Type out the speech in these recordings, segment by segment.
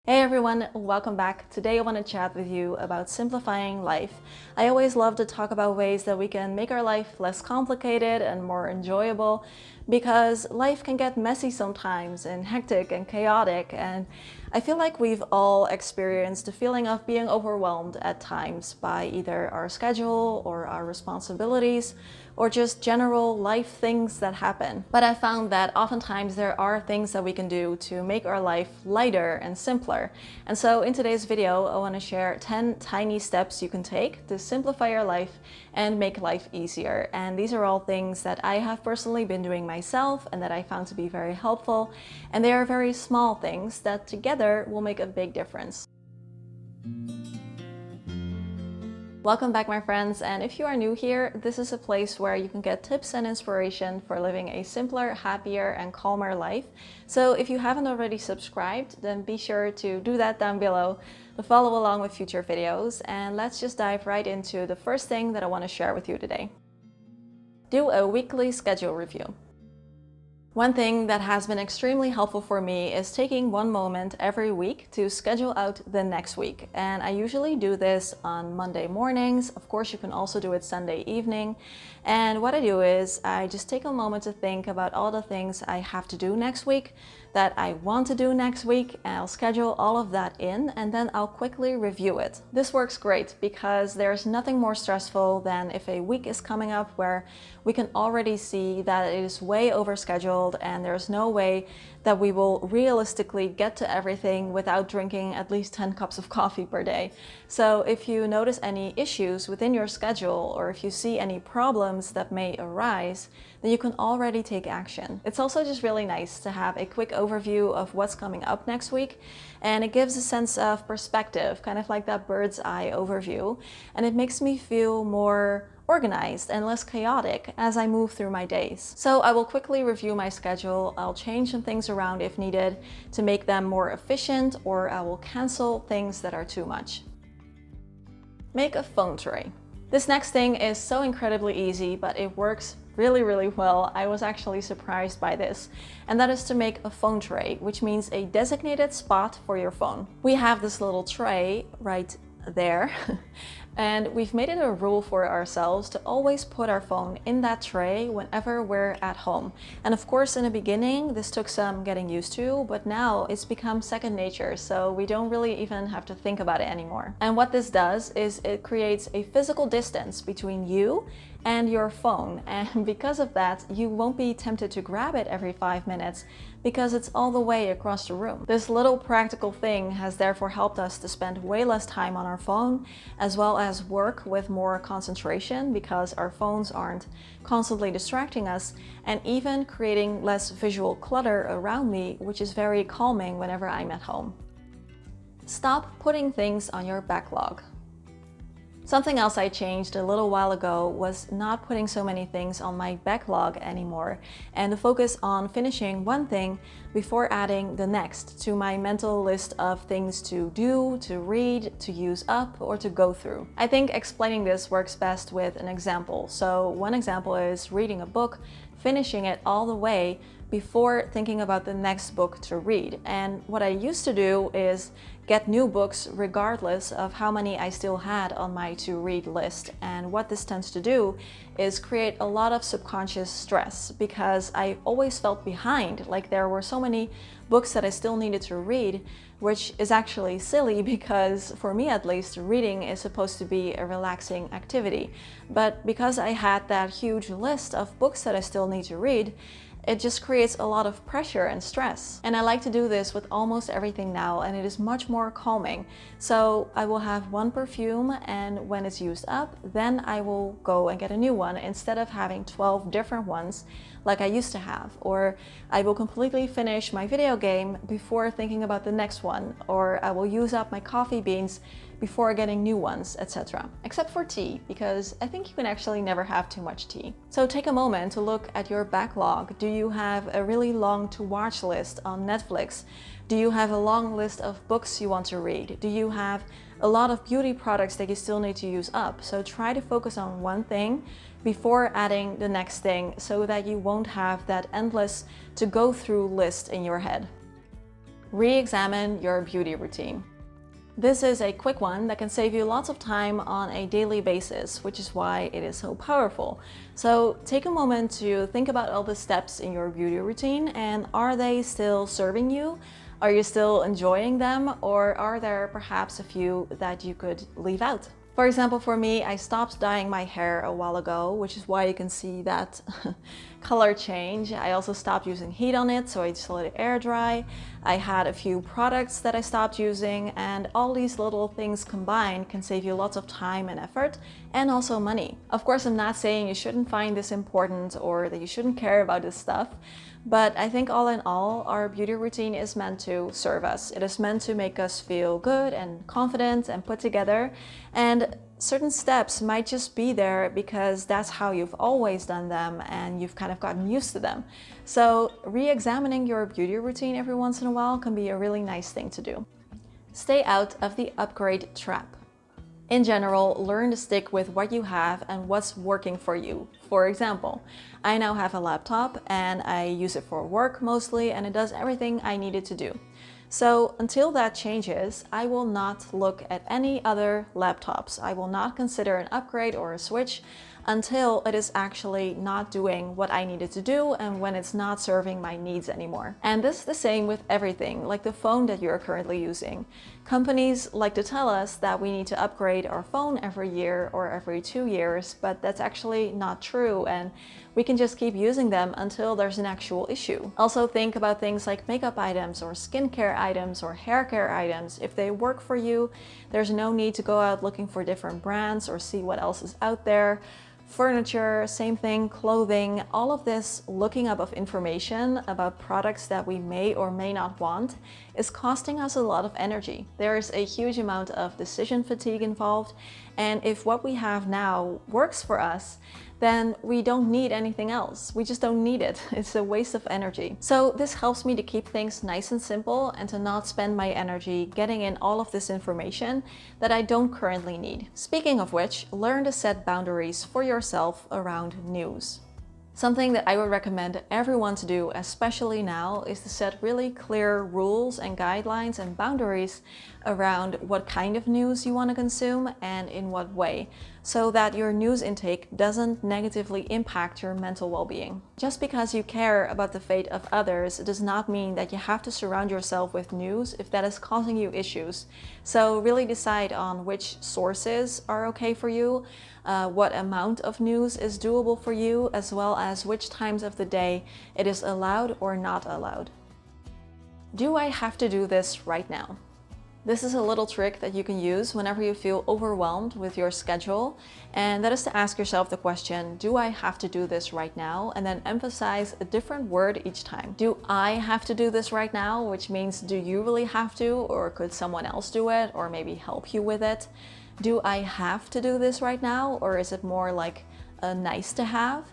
Hey everyone, welcome back. Today I want to chat with you about simplifying life. I always love to talk about ways that we can make our life less complicated and more enjoyable, because life can get messy sometimes and hectic and chaotic, and I feel like we've all experienced the feeling of being overwhelmed at times by either our schedule or our responsibilities or just general life things that happen. But I found that oftentimes there are things that we can do to make our life lighter and simpler. And so in today's video, I want to share 10 tiny steps you can take to simplify your life and make life easier. And these are all things that I have personally been doing myself and that I found to be very helpful. And they are very small things that together will make a big difference. Welcome back, my friends, and if you are new here, this is a place where you can get tips and inspiration for living a simpler, happier, and calmer life. So if you haven't already subscribed, then be sure to do that down below to follow along with future videos. And let's just dive right into the first thing that I want to share with you today. Do a weekly schedule review. One thing that has been extremely helpful for me is taking one moment every week to schedule out the next week. And I usually do this on Monday mornings. Of course, you can also do it Sunday evening. And what I do is I just take a moment to think about all the things I have to do next week, that I want to do next week, and I'll schedule all of that in, and then I'll quickly review it. This works great because there's nothing more stressful than if a week is coming up where we can already see that it is way overscheduled and there's no way that we will realistically get to everything without drinking at least 10 cups of coffee per day. So if you notice any issues within your schedule, or if you see any problems that may arise, then you can already take action. It's also just really nice to have a quick overview of what's coming up next week, and it gives a sense of perspective, kind of like that bird's eye overview, and it makes me feel more organized and less chaotic as I move through my days. So I will quickly review my schedule. I'll change some things around if needed to make them more efficient, or I will cancel things that are too much. Make a phone tray. This next thing is so incredibly easy, but it works really well. I was actually surprised by this, and that is to make a phone tray, which means a designated spot for your phone. We have this little tray right there and we've made it a rule for ourselves to always put our phone in that tray whenever we're at home. And of course, in the beginning, this took some getting used to, but now it's become second nature, so we don't really even have to think about it anymore. And what this does is it creates a physical distance between you and your phone, and because of that, you won't be tempted to grab it every 5 minutes because it's all the way across the room. This little practical thing has therefore helped us to spend way less time on our phone, as well as work with more concentration because our phones aren't constantly distracting us, and even creating less visual clutter around me, which is very calming whenever I'm at home. Stop putting things on your backlog. Something else I changed a little while ago was not putting so many things on my backlog anymore, and to focus on finishing one thing before adding the next to my mental list of things to do, to read, to use up, or to go through. I think explaining this works best with an example. So one example is reading a book, finishing it all the way before thinking about the next book to read. And what I used to do is get new books regardless of how many I still had on my to-read list. And what this tends to do is create a lot of subconscious stress, because I always felt behind, like there were so many books that I still needed to read, which is actually silly because, for me at least, reading is supposed to be a relaxing activity. But because I had that huge list of books that I still need to read, it just creates a lot of pressure and stress. And I like to do this with almost everything now, and it is much more calming. So I will have one perfume, and when it's used up, then I will go and get a new one instead of having 12 different ones like I used to have. Or I will completely finish my video game before thinking about the next one, or I will use up my coffee beans before getting new ones, etc. Except for tea, because I think you can actually never have too much tea. So take a moment to look at your backlog. Do you have a really long to-watch list on Netflix? Do you have a long list of books you want to read? Do you have a lot of beauty products that you still need to use up? So try to focus on one thing before adding the next thing, so that you won't have that endless to go through list in your head. Re-examine your beauty routine. This is a quick one that can save you lots of time on a daily basis, which is why it is so powerful. So take a moment to think about all the steps in your beauty routine, and are they still serving you? Are you still enjoying them, or are there perhaps a few that you could leave out? For example, for me, I stopped dyeing my hair a while ago, which is why you can see that color change. I also stopped using heat on it, so I just let it air dry. I had a few products that I stopped using, and all these little things combined can save you lots of time and effort, and also money. Of course, I'm not saying you shouldn't find this important or that you shouldn't care about this stuff, but I think all in all, our beauty routine is meant to serve us. It is meant to make us feel good and confident and put together. And certain steps might just be there because that's how you've always done them and you've kind of gotten used to them. So re-examining your beauty routine every once in a while can be a really nice thing to do. Stay out of the upgrade trap. In general, learn to stick with what you have and what's working for you. For example, I now have a laptop and I use it for work mostly, and it does everything I need it to do. So until that changes, I will not look at any other laptops. I will not consider an upgrade or a switch until it is actually not doing what I need it to do and when it's not serving my needs anymore. And this is the same with everything, like the phone that you're currently using. Companies like to tell us that we need to upgrade our phone every year or every 2 years, but that's actually not true, and we can just keep using them until there's an actual issue. Also think about things like makeup items or skincare items or hair care items. If they work for you, there's no need to go out looking for different brands or see what else is out there. Furniture, same thing, clothing, all of this looking up of information about products that we may or may not want is costing us a lot of energy. There is a huge amount of decision fatigue involved, and if what we have now works for us, then we don't need anything else. We just don't need it. It's a waste of energy. So this helps me to keep things nice and simple and to not spend my energy getting in all of this information that I don't currently need. Speaking of which, learn to set boundaries for yourself around news. Something that I would recommend everyone to do, especially now, is to set really clear rules and guidelines and boundaries around what kind of news you want to consume and in what way, so that your news intake doesn't negatively impact your mental well-being. Just because you care about the fate of others does not mean that you have to surround yourself with news if that is causing you issues. So really decide on which sources are okay for you, what amount of news is doable for you, as well as which times of the day it is allowed or not allowed. Do I have to do this right now? This is a little trick that you can use whenever you feel overwhelmed with your schedule, and that is to ask yourself the question, do I have to do this right now? And then emphasize a different word each time. Do I have to do this right now? Which means, do you really have to, or could someone else do it, or maybe help you with it? Do I have to do this right now, or is it more like a nice to have?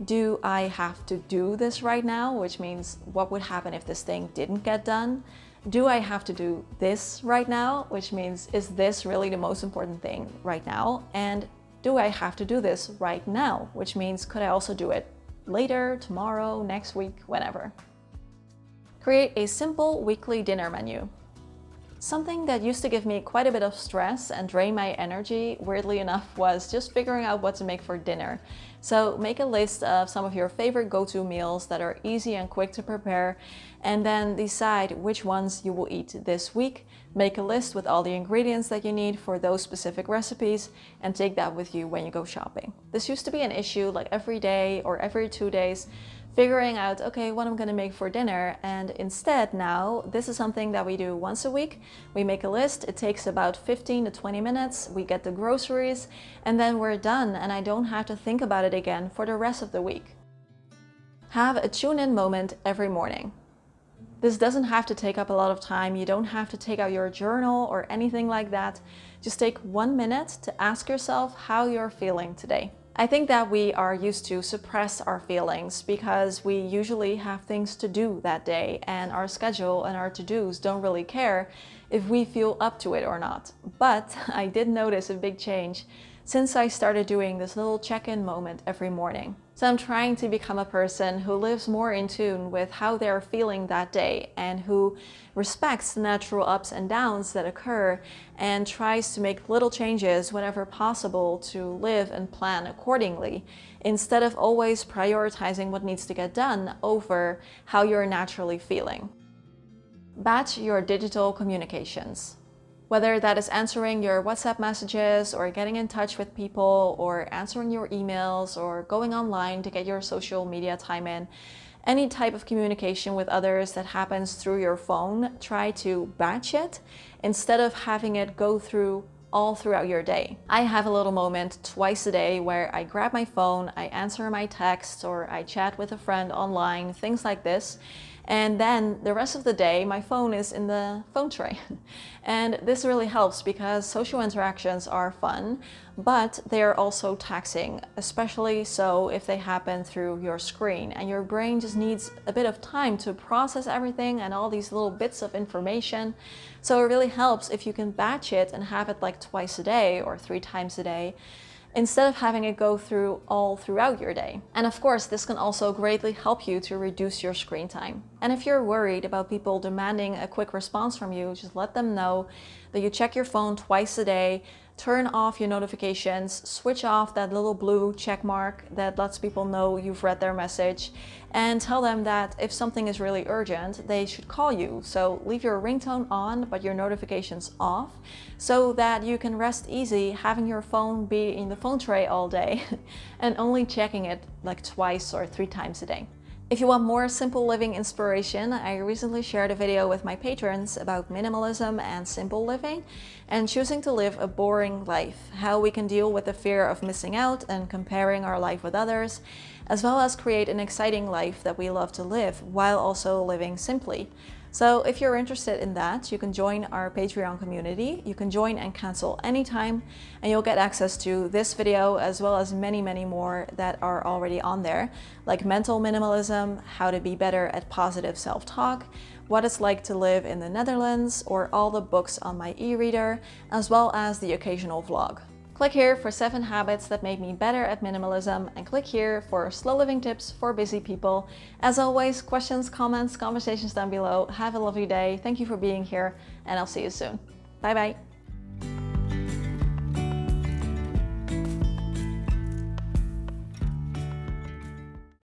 Do I have to do this right now? Which means, what would happen if this thing didn't get done? Do I have to do this right now? Which means, is this really the most important thing right now? And do I have to do this right now? Which means, could I also do it later, tomorrow, next week, whenever? Create a simple weekly dinner menu. Something that used to give me quite a bit of stress and drain my energy, weirdly enough, was just figuring out what to make for dinner. So make a list of some of your favorite go-to meals that are easy and quick to prepare, and then decide which ones you will eat this week. Make a list with all the ingredients that you need for those specific recipes and take that with you when you go shopping. This used to be an issue, like every day or every 2 days, figuring out, okay, what I'm gonna make for dinner. And instead now, this is something that we do once a week. We make a list, it takes about 15 to 20 minutes, we get the groceries, and then we're done, and I don't have to think about it again for the rest of the week. Have a tune-in moment every morning. This doesn't have to take up a lot of time. You don't have to take out your journal or anything like that. Just take 1 minute to ask yourself how you're feeling today. I think that we are used to suppress our feelings because we usually have things to do that day, and our schedule and our to-dos don't really care if we feel up to it or not. But I did notice a big change since I started doing this little check-in moment every morning. So I'm trying to become a person who lives more in tune with how they're feeling that day and who respects the natural ups and downs that occur and tries to make little changes whenever possible to live and plan accordingly, instead of always prioritizing what needs to get done over how you're naturally feeling. Batch your digital communications. Whether that is answering your WhatsApp messages or getting in touch with people or answering your emails or going online to get your social media time in, any type of communication with others that happens through your phone, try to batch it instead of having it go through all throughout your day. I have a little moment twice a day where I grab my phone, I answer my texts, or I chat with a friend online, things like this. And then the rest of the day, my phone is in the phone tray. And this really helps because social interactions are fun, but they are also taxing, especially so if they happen through your screen. And your brain just needs a bit of time to process everything and all these little bits of information. So it really helps if you can batch it and have it like twice a day or 3 times a day, instead of having it go through all throughout your day. And of course, this can also greatly help you to reduce your screen time. And if you're worried about people demanding a quick response from you, just let them know that you check your phone twice a day, turn off your notifications, switch off that little blue check mark that lets people know you've read their message, and tell them that if something is really urgent, they should call you. So leave your ringtone on, but your notifications off, so that you can rest easy having your phone be in the phone tray all day and only checking it like twice or 3 times a day. If you want more simple living inspiration, I recently shared a video with my patrons about minimalism and simple living and choosing to live a boring life, how we can deal with the fear of missing out and comparing our life with others, as well as create an exciting life that we love to live while also living simply. So if you're interested in that, you can join our Patreon community. You can join and cancel anytime, and you'll get access to this video as well as many, many more that are already on there, like mental minimalism, how to be better at positive self-talk, what it's like to live in the Netherlands, or all the books on my e-reader, as well as the occasional vlog. Click here for 7 habits that made me better at minimalism, and click here for slow living tips for busy people. As always, questions, comments, conversations down below. Have a lovely day. Thank you for being here, and I'll see you soon. Bye bye.